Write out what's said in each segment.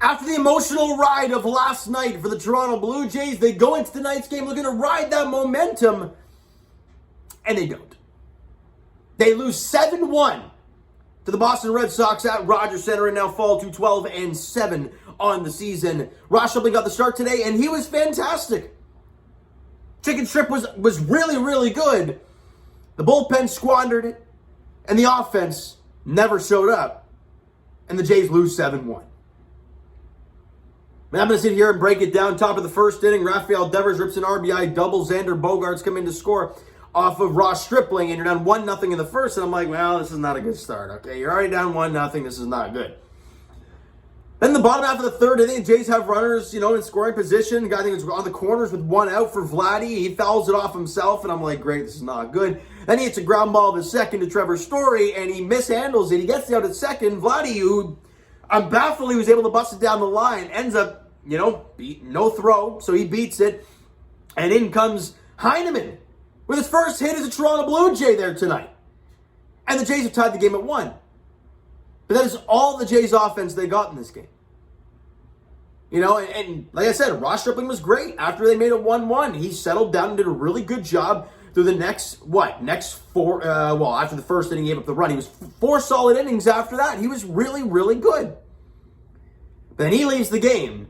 After the emotional ride of last night for the Toronto Blue Jays, they go into tonight's game looking to ride that momentum, and they don't. They lose 7-1 to the Boston Red Sox at Rogers Center and now fall to 12-7 on the season. Ross Stripling got the start today, and he was fantastic. Chicken Strip was really, really good. The bullpen squandered it, and the offense never showed up, and the Jays lose 7-1. I'm going to sit here and break it down. Top of the first inning, Rafael Devers rips an RBI double. Xander Bogaerts come in to score off of Ross Stripling, and you're down 1-0 in the first, and I'm like, well, this is not a good start, okay? You're already down 1-0. This is not good. Then the bottom half of the third inning, Jays have runners, in scoring position. The guy, I think, was on the corners with one out for Vladdy. He fouls it off himself, and I'm like, great, this is not good. Then he hits a ground ball to second to Trevor Story, and he mishandles it. He gets out at second. Vladdy, who I'm baffled he was able to bust it down the line, ends up, no throw, so he beats it. And in comes Heineman with his first hit as a Toronto Blue Jay there tonight. And the Jays have tied the game at 1. But that is all the Jays offense they got in this game. And like I said, Ross Stripling was great. After they made it 1-1, he settled down and did a really good job through the next four, after the first inning, he gave up the run. He was 4 solid innings after that. He was really, really good. But then he leaves the game.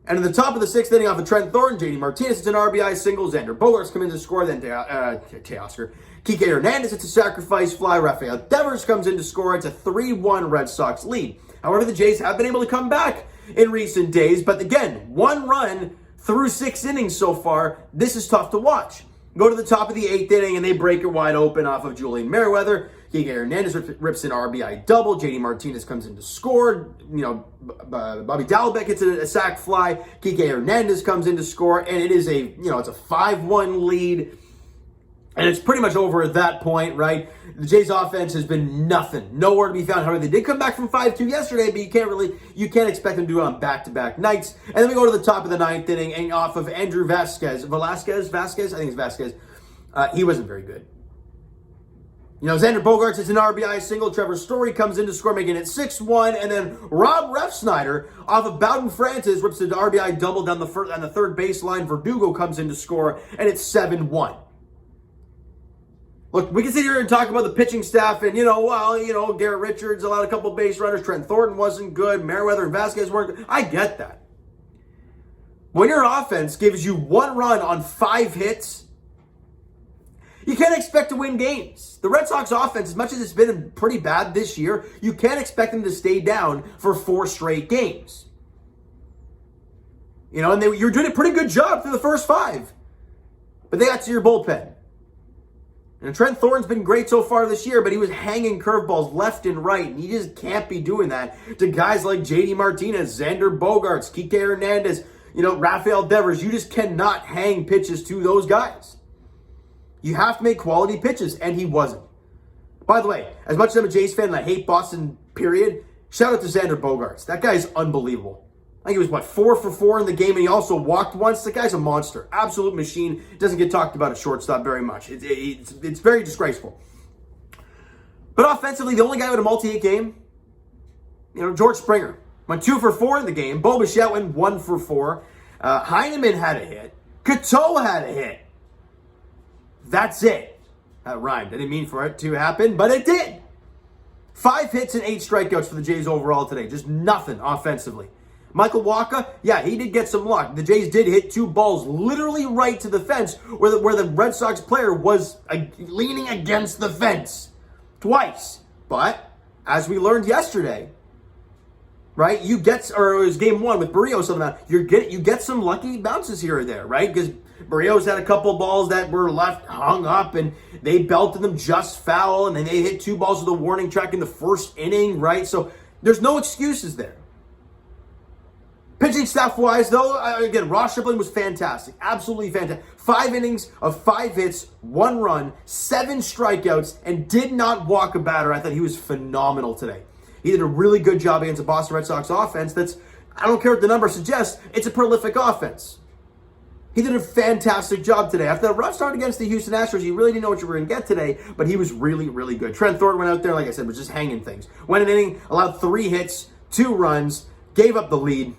And at the top of the 6th inning off of Trent Thornton, JD Martinez hits an RBI single. Xander Bogaerts come in to score. Then Teoscar. Kike Hernandez hits a sacrifice fly. Rafael Devers comes in to score. It's a 3-1 Red Sox lead. However, the Jays have been able to come back in recent days. But again, 1 run through 6 innings so far. This is tough to watch. Go to the top of the 8th inning, and they break it wide open off of Julian Merriweather. Kike Hernandez rips an RBI double. JD Martinez comes in to score. Bobby Dalbec hits a sac fly. Kike Hernandez comes in to score, and it is it's a 5-1 lead. And it's pretty much over at that point, right? The Jays offense has been nothing. Nowhere to be found. However, they did come back from 5-2 yesterday, but you can't expect them to do it on back-to-back nights. And then we go to the top of the 9th inning, and off of Andrew Vasquez. I think it's Vasquez. He wasn't very good. Xander Bogaerts hits an RBI single. Trevor Story comes in to score, making it 6-1. And then Rob Refsnyder, off of Bowden Francis, rips an RBI double down the third baseline. Verdugo comes in to score, and it's 7-1. Look, we can sit here and talk about the pitching staff, and, Garrett Richards allowed a couple base runners. Trent Thornton wasn't good. Merriweather and Vasquez weren't good. I get that. When your offense gives you 1 run on 5 hits, you can't expect to win games. The Red Sox offense, as much as it's been pretty bad this year, you can't expect them to stay down for 4 straight games. And you're doing a pretty good job through the first 5. But they got to your bullpen. And Trent Thornton's been great so far this year, but he was hanging curveballs left and right, and you just can't be doing that to guys like JD Martinez, Xander Bogaerts, Kike Hernandez, Rafael Devers. You just cannot hang pitches to those guys. You have to make quality pitches, and he wasn't. By the way, as much as I'm a Jays fan and I hate Boston, period, shout out to Xander Bogaerts. That guy's unbelievable. I think he was, 4 for 4 in the game, and he also walked once. The guy's a monster. Absolute machine. Doesn't get talked about at shortstop very much. It's very disgraceful. But offensively, the only guy with a multi-hit game, George Springer. Went 2 for 4 in the game. Bo Bichette went 1 for 4. Heineman had a hit. Cato had a hit. That's it. That rhymed. I didn't mean for it to happen, but it did. 5 hits and 8 strikeouts for the Jays overall today. Just nothing offensively. Michael Wacha, yeah, he did get some luck. The Jays did hit 2 balls literally right to the fence where the Red Sox player was leaning against the fence twice. But as we learned yesterday, right, it was game 1 with Barrios on that. You get some lucky bounces here or there, right? Because Barrios had a couple balls that were left hung up, and they belted them just foul, and then they hit 2 balls with a warning track in the first inning, right? So there's no excuses there. Pitching staff-wise, though, again, Ross Stripling was fantastic. Absolutely fantastic. 5 innings of 5 hits, 1 run, 7 strikeouts, and did not walk a batter. I thought he was phenomenal today. He did a really good job against the Boston Red Sox offense I don't care what the number suggests, it's a prolific offense. He did a fantastic job today. After that rough start against the Houston Astros, you really didn't know what you were going to get today, but he was really, really good. Trent Thornton went out there, like I said, was just hanging things. Went an inning, allowed 3 hits, 2 runs, gave up the lead.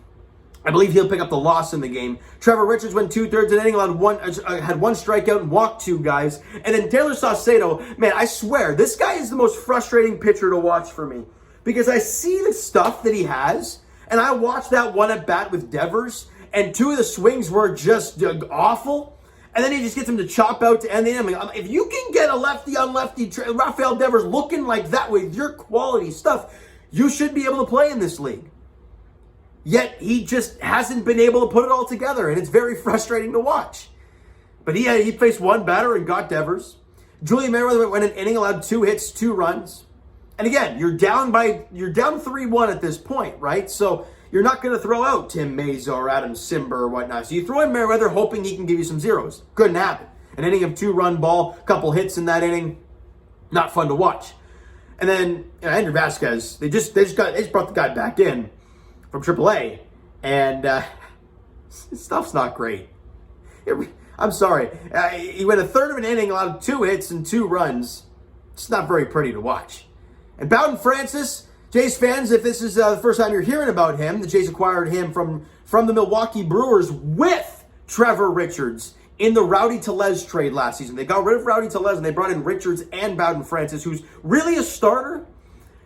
I believe he'll pick up the loss in the game. Trevor Richards went 2/3 an inning, had one strikeout and walked 2 guys. And then Taylor Saucedo, man, I swear, this guy is the most frustrating pitcher to watch for me. Because I see the stuff that he has, and I watched that one at bat with Devers, and 2 of the swings were just awful. And then he just gets him to chop out to end the inning. If you can get a lefty on lefty, Rafael Devers looking like that with your quality stuff, you should be able to play in this league. Yet he just hasn't been able to put it all together, and it's very frustrating to watch. But he faced one batter and got Devers. Julian Merriweather went an inning, allowed 2 hits, 2 runs. And again, you're down 3-1 at this point, right? So you're not going to throw out Tim Meza or Adam Simber or whatnot. So you throw in Merriweather hoping he can give you some zeros. Couldn't happen. An inning of 2-run ball, a couple hits in that inning, not fun to watch. And then Andrew Vasquez, they just brought the guy back in from AAA, and his stuff's not great. I'm sorry. He went a third of an inning, allowed 2 hits and 2 runs. It's not very pretty to watch. And Bowden Francis, Jays fans, if this is the first time you're hearing about him, the Jays acquired him from the Milwaukee Brewers with Trevor Richards in the Rowdy Tellez trade last season. They got rid of Rowdy Tellez, and they brought in Richards and Bowden Francis, who's really a starter.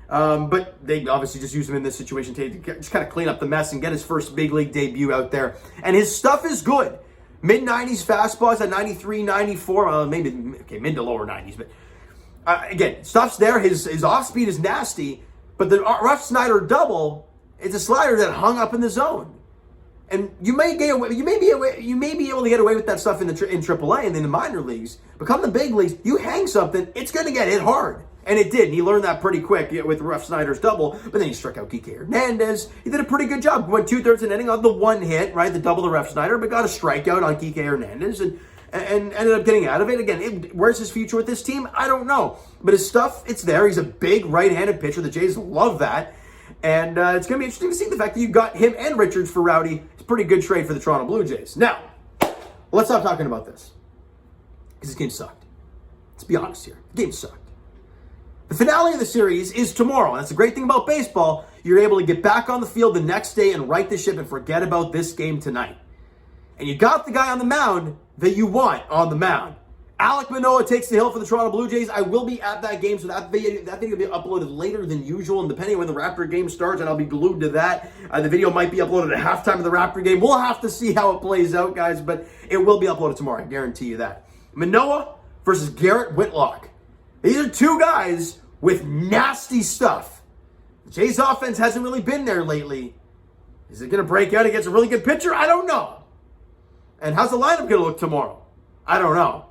But they obviously just use him in this situation to just kind of clean up the mess and get his first big league debut out there. And his stuff is good. Mid-90s fastballs at 93, 94, maybe mid to lower 90s. But again, stuff's there. His off-speed is nasty. But the Rough Snyder double, it's a slider that hung up in the zone. And you may be able to get away with that stuff in AAA and in the minor leagues. But come the big leagues, you hang something, it's going to get hit hard. And it did. And he learned that pretty quick with Rough Snyder's double. But then he struck out Kike Hernandez. He did a pretty good job. Went 2/3 an inning on the 1 hit, right? The double to Rough Snyder, but got a strikeout on Kike Hernandez and ended up getting out of it. Again, where's his future with this team? I don't know. But his stuff, it's there. He's a big right-handed pitcher. The Jays love that. And it's going to be interesting to see the fact that you got him and Richards for Rowdy. It's a pretty good trade for the Toronto Blue Jays. Now, let's stop talking about this. Because this game sucked. Let's be honest here. The game sucked. The finale of the series is tomorrow. And that's the great thing about baseball. You're able to get back on the field the next day and right the ship and forget about this game tonight. And you got the guy on the mound that you want on the mound. Alek Manoah takes the hill for the Toronto Blue Jays. I will be at that game, so that video will be uploaded later than usual. And depending on when the Raptor game starts, and I'll be glued to that. The video might be uploaded at halftime of the Raptor game. We'll have to see how it plays out, guys, but it will be uploaded tomorrow. I guarantee you that. Manoah versus Garrett Whitlock. These are 2 guys with nasty stuff. The Jays offense hasn't really been there lately. Is it going to break out against a really good pitcher? I don't know. And how's the lineup going to look tomorrow? I don't know.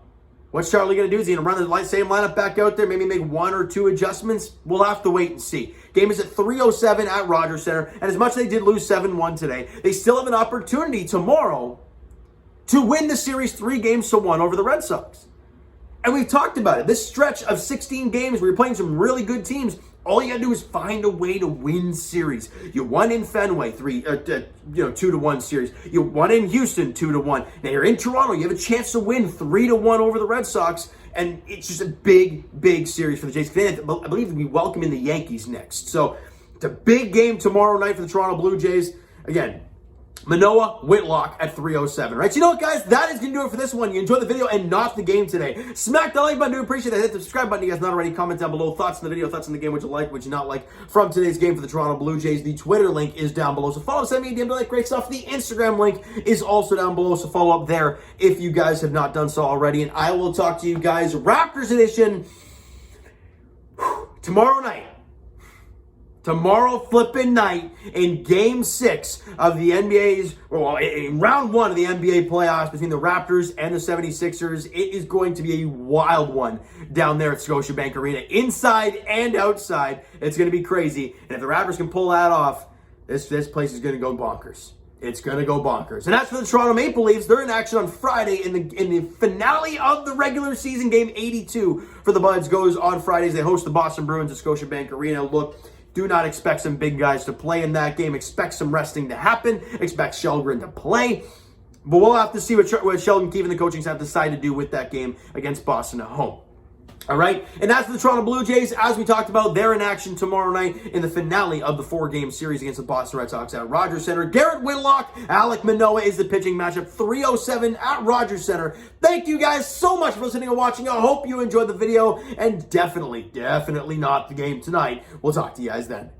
What's Charlie going to do? Is he going to run the same lineup back out there, maybe make 1 or 2 adjustments? We'll have to wait and see. Game is at 3:07 at Rogers Center, and as much as they did lose 7-1 today, they still have an opportunity tomorrow to win the series 3-1 over the Red Sox. And we've talked about it. This stretch of 16 games where you're playing some really good teams, all you got to do is find a way to win series. You won in Fenway, 2-1 series. You won in Houston, 2-1. Now you're in Toronto. You have a chance to win 3-1 over the Red Sox, and it's just a big, big series for the Jays. I believe we welcome in the Yankees next. So it's a big game tomorrow night for the Toronto Blue Jays. Again, Manoah, Whitlock at 3:07, right? So you know what, guys? That is going to do it for this one. You enjoyed the video and not the game today. Smack the like button. Do appreciate that. Hit the subscribe button. You guys not already. Comment down below. Thoughts on the video, thoughts on the game, what you like, what you not like from today's game for the Toronto Blue Jays. The Twitter link is down below. So follow, send me a DM to like great stuff. The Instagram link is also down below. So follow up there if you guys have not done so already. And I will talk to you guys Raptors edition tomorrow night. Tomorrow flipping night in Game 6 of the NBA's, in Round 1 of the NBA playoffs between the Raptors and the 76ers. It is going to be a wild one down there at Scotiabank Arena, inside and outside. It's going to be crazy. And if the Raptors can pull that off, this place is going to go bonkers. It's going to go bonkers. And as for the Toronto Maple Leafs, they're in action on Friday in the finale of the regular season. Game 82 for the Buds goes on Fridays. They host the Boston Bruins at Scotiabank Arena. Look, do not expect some big guys to play in that game. Expect some resting to happen. Expect Shelgren to play. But we'll have to see what Sheldon Keefe and the coaching staff decide to do with that game against Boston at home. All right, and that's the Toronto Blue Jays. As we talked about, they're in action tomorrow night in the finale of the 4-game series against the Boston Red Sox at Rogers Center. Garrett Whitlock, Alek Manoah is the pitching matchup, 3:07 at Rogers Center. Thank you guys so much for listening and watching. I hope you enjoyed the video, and definitely not the game tonight. We'll talk to you guys then.